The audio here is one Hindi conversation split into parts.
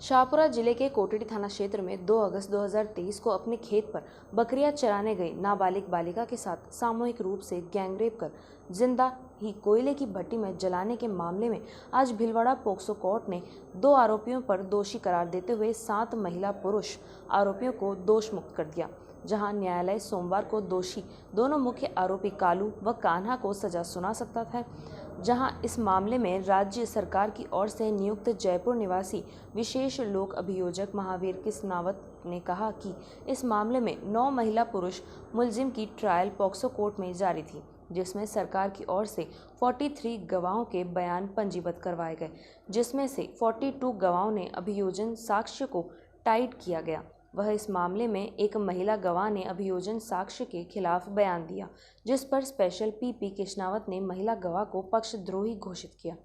शाहपुरा जिले के कोटड़ी थाना क्षेत्र में 2 अगस्त 2023 को अपने खेत पर बकरियां चराने गई नाबालिग बालिका के साथ सामूहिक रूप से गैंगरेप कर जिंदा ही कोयले की भट्टी में जलाने के मामले में आज भीलवाड़ा पोक्सो कोर्ट ने 2 आरोपियों पर दोषी करार देते हुए 7 महिला पुरुष आरोपियों को दोष मुक्त कर दिया। जहां न्यायालय सोमवार को दोषी दोनों मुख्य आरोपी कालू व कान्हा को सजा सुना सकता था। जहां इस मामले में राज्य सरकार की ओर से नियुक्त जयपुर निवासी विशेष लोक अभियोजक महावीर किस्नावत ने कहा कि इस मामले में 9 महिला पुरुष मुलजिम की ट्रायल पॉक्सो कोर्ट में जारी थी, जिसमें सरकार की ओर से 43 गवाहों के बयान पंजीबद्ध करवाए गए, जिसमें से 42 गवाहों ने अभियोजन साक्ष्य को टाइट किया गया। वह इस मामले में एक महिला गवाह ने अभियोजन साक्ष्य के खिलाफ बयान दिया, जिस पर स्पेशल पीपी किस्नावत ने महिला गवाह को पक्षद्रोही घोषित किया,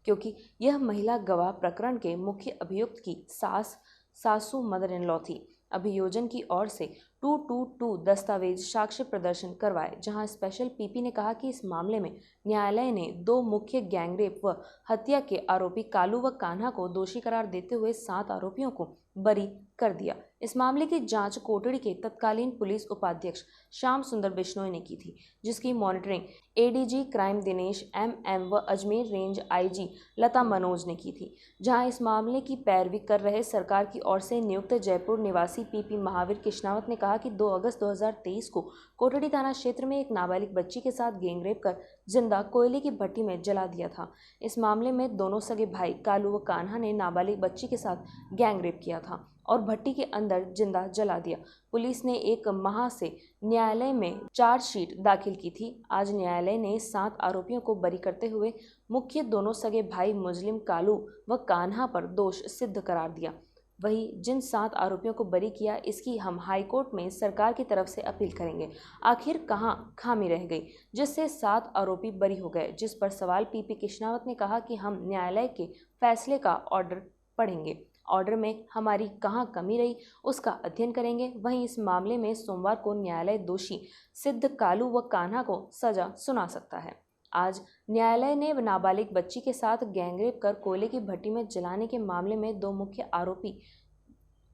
क्योंकि यह महिला गवाह प्रकरण के मुख्य अभियुक्त की सासू मदर इन लॉ थी। अभियोजन की ओर से 222 दस्तावेज साक्ष्य प्रदर्शन करवाए, जहां स्पेशल पीपी ने कहा कि इस मामले में न्यायालय ने 2 मुख्य गैंगरेप व हत्या के आरोपी कालू व कान्हा को दोषी करार देते हुए 7 आरोपियों को बरी कर दिया। इस मामले की जांच कोटड़ी के तत्कालीन पुलिस उपाध्यक्ष श्याम सुंदर बिश्नोई ने की थी, जिसकी monitoring ADG crime Dinesh MM व अजमेर रेंज आईजी लता मनोज ने की थी। जहां इस मामले की पैरवी कर रहे सरकार की ओर से नियुक्त जयपुर निवासी पीपी महावीर किस्नावत ने कहा कि 2 अगस्त 2023 को कोटड़ी थाना क्षेत्र में एक नाबालिग बच्ची के साथ गैंगरेप कर जिंदा कोयले की भट्टी में जला दिया था। इस मामले में दोनों सगे भाई कालू व कान्हा ने नाबालिग बच्ची के साथ गैंगरेप किया था और भट्टी के अंदर जिंदा जला दिया। पुलिस ने 1 माह से न्यायालय में चार्जशीट दाखिल की थी। आज न्यायालय ने 7 आरोपियों को बरी करते हुए मुख्य दोनों सगे भाई मुस्लिम कालू व कान्हा पर दोष सिद्ध करार दिया। वही जिन 7 आरोपियों को बरी किया, इसकी हम हाईकोर्ट में सरकार की तरफ से अपील करेंगे। आखिर कहां खामी रह गई जिससे 7 आरोपी बरी हो गए, जिस पर सवाल पीपी किस्नावत ने कहा कि हम न्यायालय के फैसले का ऑर्डर पढ़ेंगे, ऑर्डर में हमारी कहां कमी रही उसका अध्ययन करेंगे। वहीं इस मामले में सोमवार को न्यायालय दोषी सिद्ध कालू व कान्हा को सजा सुना सकता है। आज न्यायालय ने नाबालिग बच्ची के साथ गैंगरेप कर कोयले की भट्टी में जलाने के मामले में 2 मुख्य आरोपी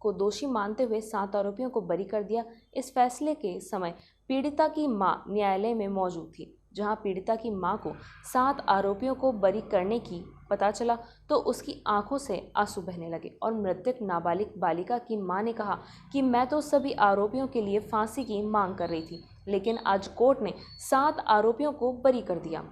को दोषी मानते हुए 7 आरोपियों को बरी कर दिया। इस फैसले के समय पीड़िता की मां न्यायालय में मौजूद थी। जहां पीड़िता की मां को 7 आरोपियों को बरी करने की पता चला तो उसकी आंखों से आंसू बहने लगे और मृतक नाबालिग बालिका की मां ने कहा कि मैं तो सभी आरोपियों के लिए फांसी की मांग कर रही थी, लेकिन आज कोर्ट ने 7 आरोपियों को बरी कर दिया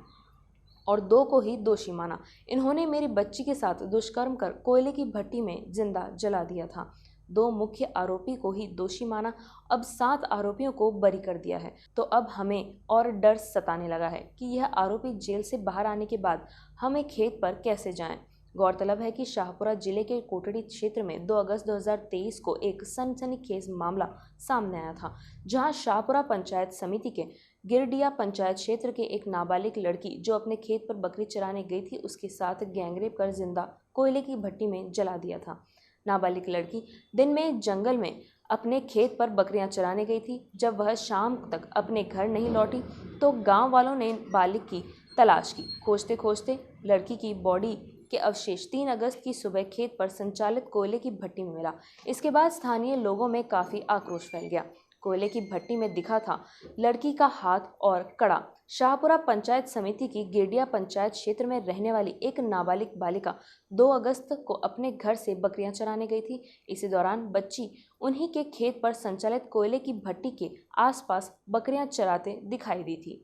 और 2 को ही दोषी माना। इन्होंने मेरी बच्ची के साथ दुष्कर्म कर कोयले की भट्टी में जिंदा जला दिया था। 2 मुख्य आरोपी को ही दोषी माना, अब 7 आरोपियों को बरी कर दिया है, तो अब हमें और डर सताने लगा है कि यह आरोपी जेल से बाहर आने के बाद हमें खेत पर कैसे जाएं। गौरतलब है कि शाहपुरा जिले के कोटड़ी क्षेत्र में 2 अगस्त 2023 को एक सनसनीखेज मामला सामने आया था, जहां शाहपुरा पंचायत समिति के गिरडिया पंचायत क्षेत्र के एक नाबालिग लड़की जो अपने खेत पर बकरी चराने गई थी, उसके साथ गैंगरेप कर जिंदा कोयले की भट्टी में जला दिया था। नाबालिग लड़की दिन में जंगल में अपने खेत पर बकरियां चराने गई थी। जब वह शाम तक अपने घर नहीं लौटी तो गांव वालों ने बालिग की तलाश की। खोजते खोजते लड़की की बॉडी के अवशेष 3 अगस्त की सुबह खेत पर संचालित कोयले की भट्टी में मिला। इसके बाद स्थानीय लोगों में काफ़ी आक्रोश फैल गया। कोयले की भट्टी में दिखा था लड़की का हाथ और कड़ा। शाहपुरा पंचायत समिति की गिरडिया पंचायत क्षेत्र में रहने वाली एक नाबालिग बालिका 2 अगस्त को अपने घर से बकरियां चराने गई थी। इसी दौरान बच्ची उन्हीं के खेत पर संचालित कोयले की भट्टी के आसपास बकरियां चराते दिखाई दी थी,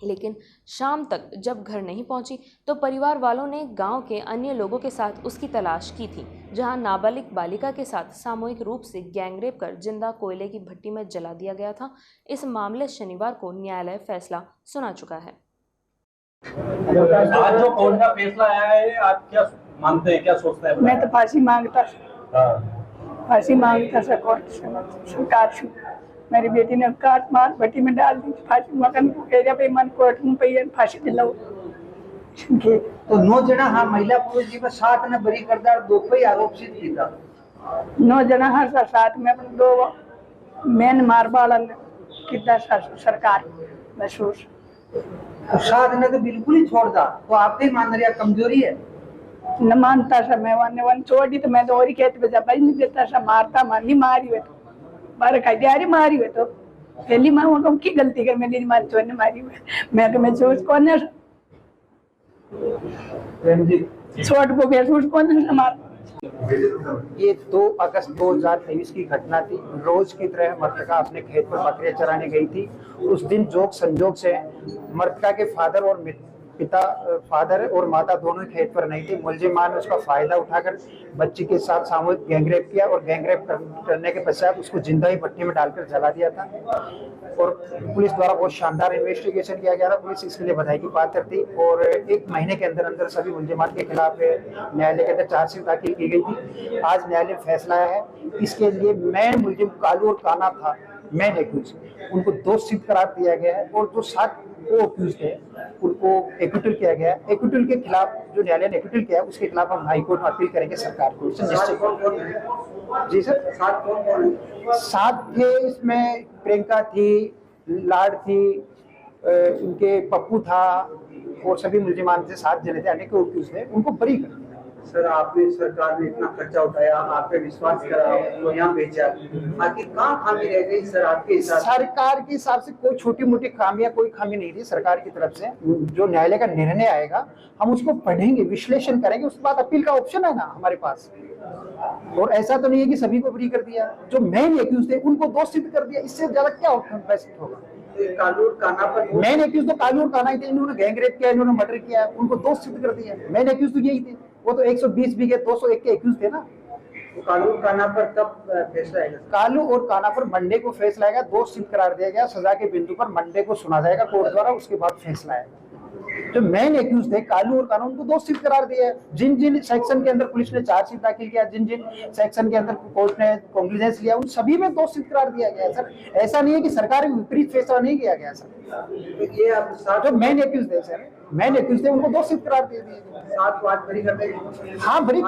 लेकिन शाम तक जब घर नहीं पहुंची तो परिवार वालों ने गांव के अन्य लोगों के साथ उसकी तलाश की थी, जहां नाबालिग बालिका के साथ सामूहिक रूप से गैंगरेप कर जिंदा कोयले की भट्टी में जला दिया गया था। इस मामले शनिवार को न्यायालय फैसला सुना चुका है। आज जो कोर्ट का फैसला आया है, आप क्या मानते हैं, क्या सोचते हैं? मैं तो फांसी मांगता सरकार से। मेरी बेटी ने काट मार भट्टी में डाल दी, फांसी मगन पे मन कोर्ट में पे फांसी दिलाओ। तो 9 जना हाँ महिला पुरुष जी को 7 ने बरी करदार 2 को ही आरोपित किया। 9 जना हाँ साथ में अपन 2 मेन मारवाड़न कितना सरकार महसूस। तो 7 ने तो बिल्कुल ही छोड़ दा, तो आप ही मान रही कमजोरी है। न मानता था मैं वन छोड़ी तो मैं तो और ही खेत पे जब नहीं देता था मारता मानी मारी हुए तो बार खड़ी मारी हुए तो पहली माँ वो की गलती कर मेरी माँ चोर ने मारी हुए मैं सोच कौन है प्रेम जी छोट को फिर सोच कौन है मार ये 2 अगस्त 2023 की घटना थी। रोज की तरह मृतका अपने खेत पर बकरियां चराने गई थी। उस दिन जोग संजोग से मृतका के फादर और माता दोनों खेत पर नहीं थे। मुलजिमान ने उसका फायदा उठाकर बच्ची के साथ सामूहिक गैंगरेप किया और गैंगरेप करने के पश्चात उसको जिंदा ही भट्टी में डालकर जला दिया था। और पुलिस द्वारा बहुत शानदार इन्वेस्टिगेशन किया गया था। पुलिस इसके लिए बधाई की पात्र थी और 1 महीने के अंदर अंदर सभी मुलजिमान के खिलाफ न्यायालय के अंदर चार्जशीट दाखिल की गई थी। आज न्यायालय फैसला आया है। इसके लिए मेन मुलजिम कालू और काना था, मेन एक्यूज, उनको दोषी सिद्ध करार दिया गया है और जो 7 को-एक्यूज थे उनको एक्विटल किया गया है। एक्विटल के खिलाफ जो न्यायालय ने एक्विटल किया है उसके खिलाफ हम हाई कोर्ट में अपील करेंगे सरकार को। जी सर, 7 थे। इसमें प्रियंका थी, लाड थी, उनके पप्पू था और सभी मुलजिमान थे। 7 जने थे, अनेक एक्यूज थे, उनको बरी कर दिया। सर आपने सरकार ने इतना खर्चा उठाया, आप पे विश्वास करा, तो यहाँ भेजा, आखिर कहाँ खामी रह गई सर आपके हिसाब से? सरकार के हिसाब से कोई छोटी मोटी खामियां, कोई खामी नहीं थी सरकार की तरफ से। जो न्यायालय का निर्णय आएगा हम उसको पढ़ेंगे, विश्लेषण करेंगे, उसके बाद अपील का ऑप्शन है ना हमारे पास। और ऐसा तो नहीं है कि सभी को बरी कर दिया। जो मेन एक्यूज थे उनको दोषी सिद्ध कर दिया, इससे ज्यादा क्या ऑप्शन बेस्ट होगा? कालू और काना पर मेन एक्यूज तो कालू और काना ही थे। इन्होंने गैंगरेप किया, इन्होंने मर्डर किया, उनको दोषी सिद्ध कर दिया। मेन एक्यूज तो यही थे। वो तो 120 बीघे 201 के एक्यूज थे ना। तो कालू और काना पर कब फैसला आएगा? कालू और काना पर मंडे को फैसला आएगा। दोष सिद्ध करार दिया गया, सजा के बिंदु पर मंडे को सुना जाएगा कोर्ट द्वारा, उसके बाद फैसला आएगा। जो मेन एक्यूज थे कालू और काना, उनको दोष सिद्ध करार दिया है। जिन जिन सेक्शन के अंदर पुलिस ने चार्जशीट दाखिल किया, जिन जिन सेक्शन के अंदर कोर्ट ने कॉग्निजेंस लिया, उन सभी में दोष सिद्ध करार दिया गया है सर। ऐसा नहीं है कि सरकार के विपरीत फैसला नहीं किया गया सर। तो ये आप जो मेन एक्यूज थे सर, मेन एक्यूज थे, उनको दोष सिद्ध करार दे दिए। 7 वाद बरी कर देंगे? हाँ, बरी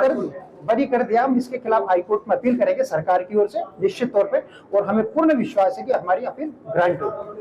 कर दिया। हम इसके खिलाफ हाईकोर्ट में अपील करेंगे सरकार की ओर से निश्चित तौर पे, और हमें पूर्ण विश्वास है कि हमारी अपील ग्रांट होगी।